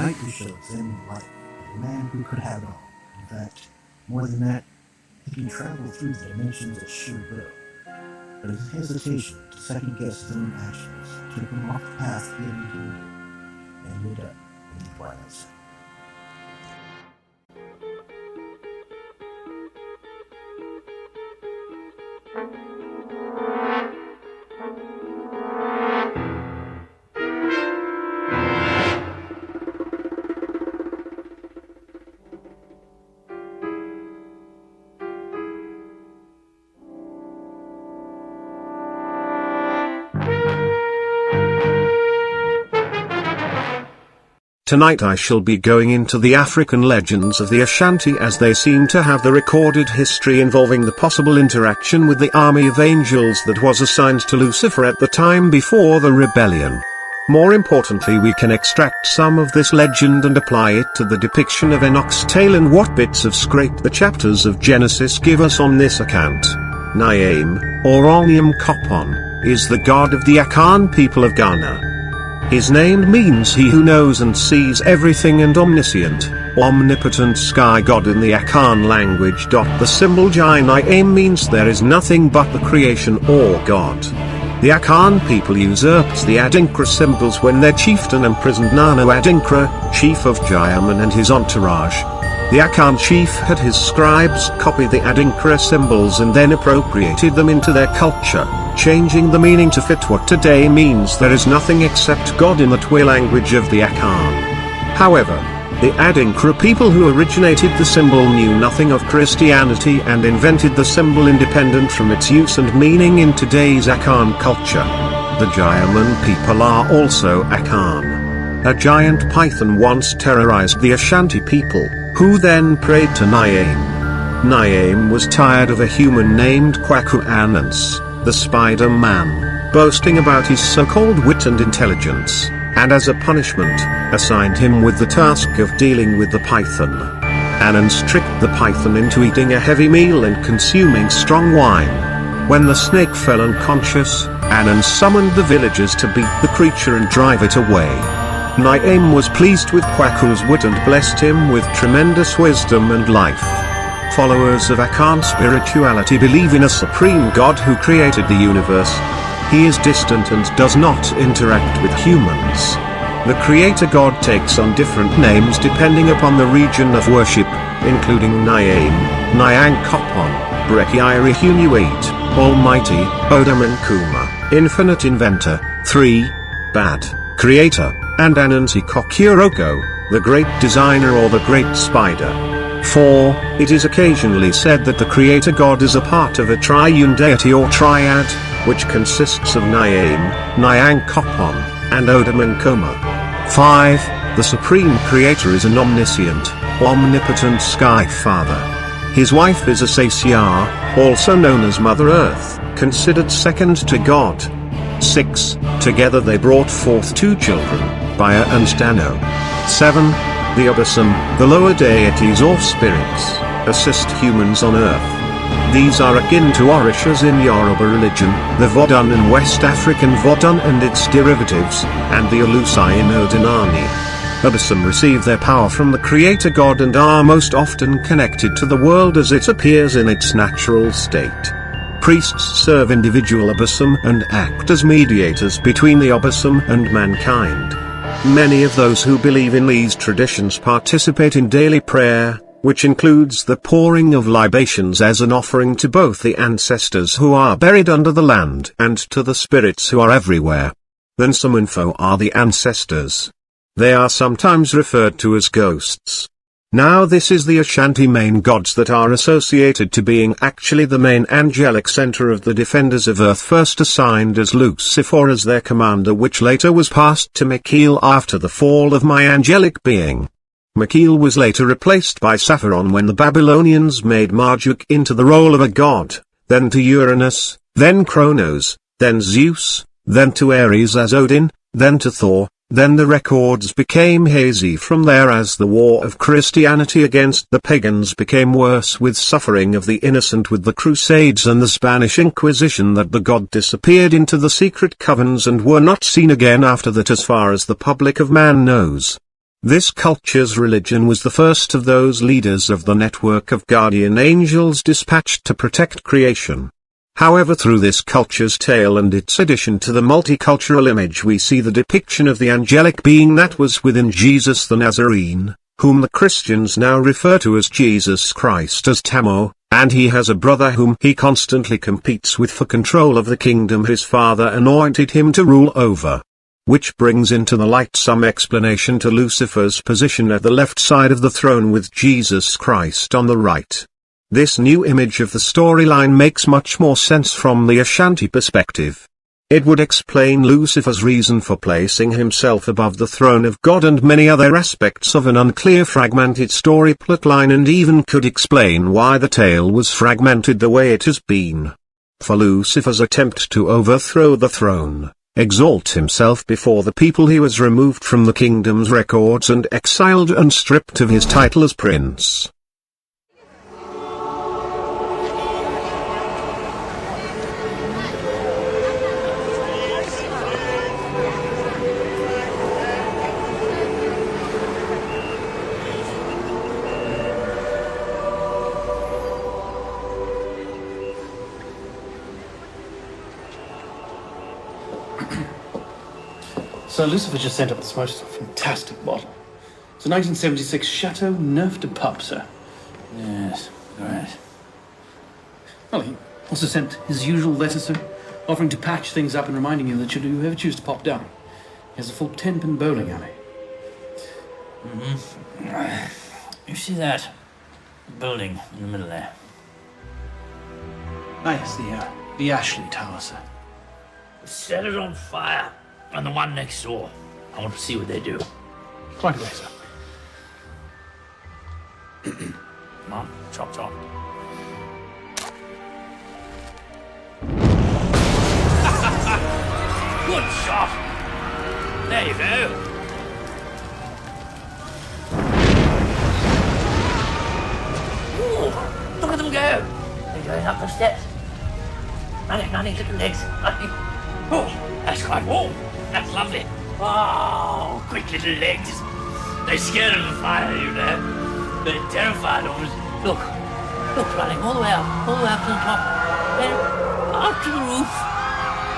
Tonight we shall examine the life of a man who could have it all. In fact, more than that, he can travel through the dimensions at sheer will. But his hesitation to second guess his own actions took him off the path he had been and ended up in the Twilight Zone. Tonight I shall be going into the African legends of the Ashanti, as they seem to have the recorded history involving the possible interaction with the army of angels that was assigned to Lucifer at the time before the rebellion. More importantly, we can extract some of this legend and apply it to the depiction of Enoch's tale and what bits of scrape the chapters of Genesis give us on this account. Nyame, or Onyam Kopon, is the god of the Akan people of Ghana. His name means he who knows and sees everything and omniscient, omnipotent sky god in the Akan language. The symbol Nyame means there is nothing but the creation or God. The Akan people usurped the Adinkra symbols when their chieftain imprisoned Nano Adinkra, chief of Jayaman, and his entourage. The Akan chief had his scribes copy the Adinkra symbols and then appropriated them into their culture, changing the meaning to fit what today means there is nothing except God in the Twi language of the Akan. However, the Adinkra people who originated the symbol knew nothing of Christianity and invented the symbol independent from its use and meaning in today's Akan culture. The Jayaman people are also Akan. A giant python once terrorized the Ashanti people, who then prayed to Nyame. Nyame was tired of a human named Kwaku Anance, the Spider-Man, boasting about his so-called wit and intelligence, and as a punishment, assigned him with the task of dealing with the python. Anance tricked the python into eating a heavy meal and consuming strong wine. When the snake fell unconscious, Anance summoned the villagers to beat the creature and drive it away. Nyame was pleased with Kwaku's wit and blessed him with tremendous wisdom and life. Followers of Akan spirituality believe in a supreme God who created the universe. He is distant and does not interact with humans. The creator God takes on different names depending upon the region of worship, including Nyame, Nyang Kopon, Brekiiri Hunuit, Almighty, Odaman Kuma, Infinite Inventor, 3, Bad, Creator, and Anansi Kokuroko, the Great Designer or the Great Spider. 4. It is occasionally said that the Creator God is a part of a triune deity or triad, which consists of Nyame, Nyang Kopon, and Odaman Kuma. 5. The Supreme Creator is an omniscient, omnipotent Sky Father. His wife is Asasia, also known as Mother Earth, considered second to God. 6. Together they brought forth 2 children, Baya and Dano. 7. The Obasam, the lower deities or spirits, assist humans on earth. These are akin to Orishas in Yoruba religion, the Vodun in West African Vodun and its derivatives, and the Olusai in Odinani. Obasam receive their power from the Creator God and are most often connected to the world as it appears in its natural state. Priests serve individual Obasam and act as mediators between the Obasam and mankind. Many of those who believe in these traditions participate in daily prayer, which includes the pouring of libations as an offering to both the ancestors who are buried under the land and to the spirits who are everywhere. Then some info are the ancestors. They are sometimes referred to as ghosts. Now this is the Ashanti main gods that are associated to being actually the main angelic center of the defenders of earth, first assigned as Lucifer as their commander, which later was passed to Michael after the fall of my angelic being. Michael was later replaced by Sapphirон when the Babylonians made Marduk into the role of a god, then to Uranus, then Kronos, then Zeus, then to Ares as Odin, then to Thor. Then the records became hazy from there as the war of Christianity against the pagans became worse, with suffering of the innocent with the Crusades and the Spanish Inquisition, that the god disappeared into the secret covens and were not seen again after that as far as the public of man knows. This culture's religion was the first of those leaders of the network of guardian angels dispatched to protect creation. However, through this culture's tale and its addition to the multicultural image, we see the depiction of the angelic being that was within Jesus the Nazarene, whom the Christians now refer to as Jesus Christ as Tamo, and he has a brother whom he constantly competes with for control of the kingdom his father anointed him to rule over. Which brings into the light some explanation to Lucifer's position at the left side of the throne with Jesus Christ on the right. This new image of the storyline makes much more sense from the Ashanti perspective. It would explain Lucifer's reason for placing himself above the throne of God and many other aspects of an unclear fragmented story plotline, and even could explain why the tale was fragmented the way it has been. For Lucifer's attempt to overthrow the throne, exalt himself before the people, he was removed from the kingdom's records and exiled and stripped of his title as prince. So Lucifer just sent up this most fantastic bottle. It's a 1976 Chateau Neuf de Pape, sir. Yes, right. Well, he also sent his usual letter, sir, offering to patch things up and reminding you that should you ever choose to pop down, he has a full 10-pin bowling alley. You see that building in the middle there? Ah, yes, the Ashley Tower, sir. Set it on fire. And the one next door. I want to see what they do. Quite away, sir. Come on, chop chop. Good shot. There you go. Ooh, look at them go. They're going up the steps. Running, little legs. Oh, that's quite warm. That's lovely. Oh, quick little legs. They're scared of the fire, you know. They're terrified of us. Look, running all the way up to the top. Then up to the roof.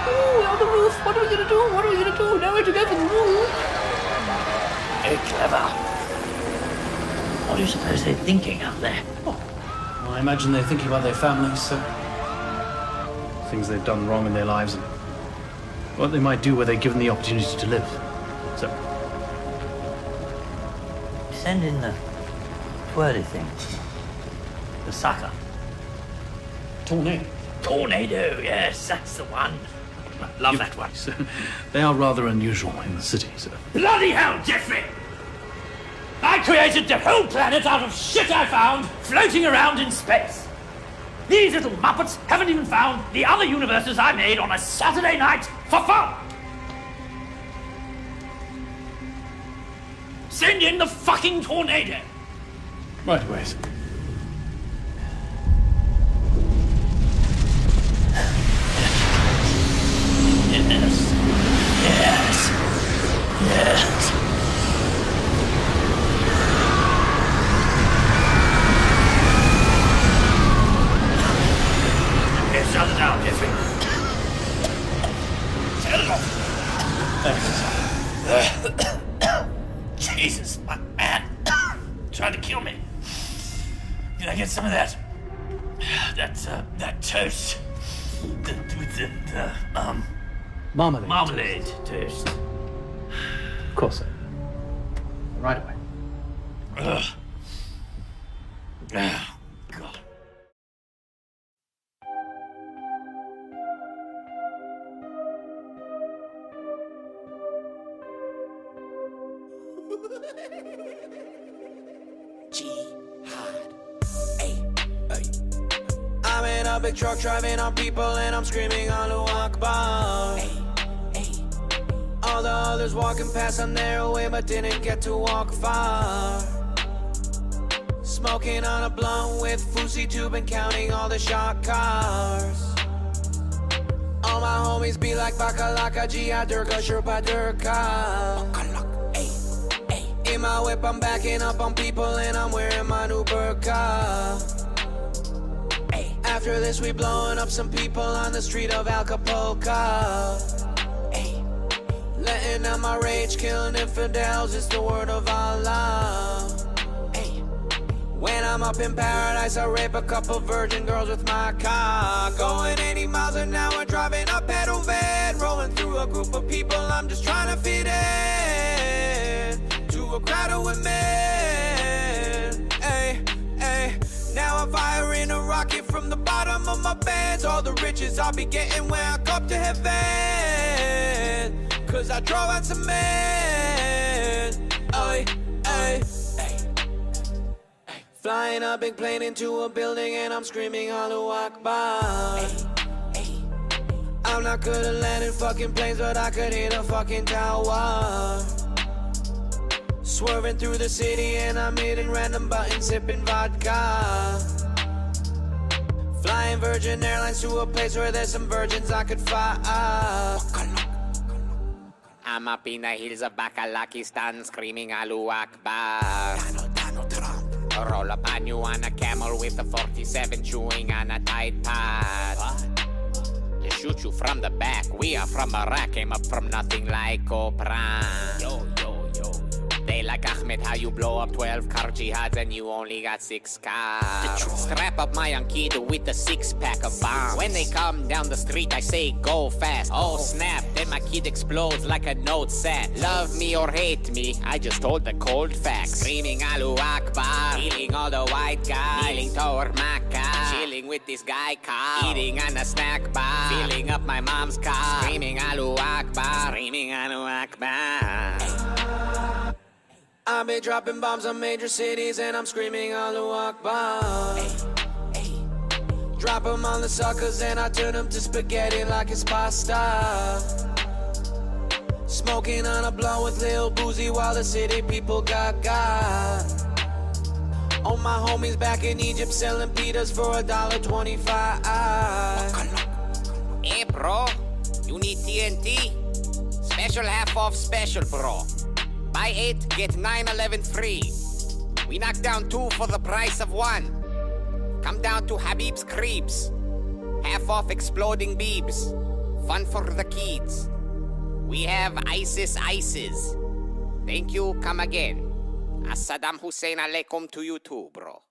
Ooh, on the roof. What are we gonna do? Nowhere to go for the roof. Very clever. What do you suppose they're thinking out there? Oh, well, I imagine they're thinking about their families, sir. Things they've done wrong in their lives and what they might do were they given the opportunity to live. So, Send in the twirly thing. The sucker. Tornado, yes, that's the one. Love that one. So, they are rather unusual in the city, sir. Bloody hell, Jeffrey! I created the whole planet out of shit I found floating around in space. These little muppets haven't even found the other universes I made on a Saturday night for fun. Send in the fucking tornado. Right away, sir. Yes. Shut it down, Jeffrey. Turn it off. Jesus, my man. Trying to kill me. Can I get some of that? That toast. With the Marmalade. marmalade toast. Of course, sir. Right away. Ugh. God. I'm in a big truck driving on people and I'm screaming Allahu Akbar. All the others walking past on their way but didn't get to walk far. Smoking on a blunt with Fousey tube and counting all the shot cars. All my homies be like Bakalaka, Jia Durga, Sherpa Durga. In my whip, I'm backing up on people and I'm wearing my new burqa. Ay. After this, we blowing up some people on the street of Acapulco. Ay. Letting out my rage, killing infidels, it's the word of Allah. Ay. When I'm up in paradise, I rape a couple virgin girls with my car. Going 80 miles an hour, driving a pedal van, rolling through a group of people, I'm just trying to fit in to a crowd of women. Ay, ay. Now I'm firing a rocket from the bottom of my pants. All the riches I'll be getting when I go up to heaven, cause I drove on some men. Ay, ay, ay. Flying a big plane into a building and I'm screaming Allahu Akbar. I'm not good at landing fucking planes, but I could hit a fucking tower. Swerving through the city and I'm hitting random buttons, sipping vodka. Flying Virgin Airlines to a place where there's some virgins I could fuck. I'm up in the hills of Bakalakistan screaming Allahu Akbar. Donald Trump. Roll up on you on a camel with a 47 chewing on a Tide Pod. They shoot you from the back. We are from Iraq, came up from nothing like Oprah. Yo, yo, yo. They like Ahmed, how you blow up 12 car jihads and you only got 6 cars. Strap up my Ankido with a 6-pack of bombs. When they come down the street, I say go fast. Oh snap, then my kid explodes like a note set. Love me or hate me, I just told the cold facts. Screaming Allahu Akbar, healing all the white guys, kneeling toward Makkah, chilling with this guy Carl, eating on a snack bar, filling up my mom's car. Screaming Allahu Akbar, screaming Allahu Akbar. I've been dropping bombs on major cities and I'm screaming Allahu Akbar. Drop them on the suckers and I turn them to spaghetti like it's pasta. Smoking on a blunt with Lil Boozy while the city people gaga. All my homies back in Egypt selling pitas for $1.25. Hey bro, you need TNT? Special half off special bro. Buy 8, get 9/11 free. We knock down 2 for the price of 1. Come down to Habib's Creeps. Half off exploding beebs. Fun for the kids. We have ISIS ISIS. Thank you, come again. As Saddam Hussein alaikum to you too, bro.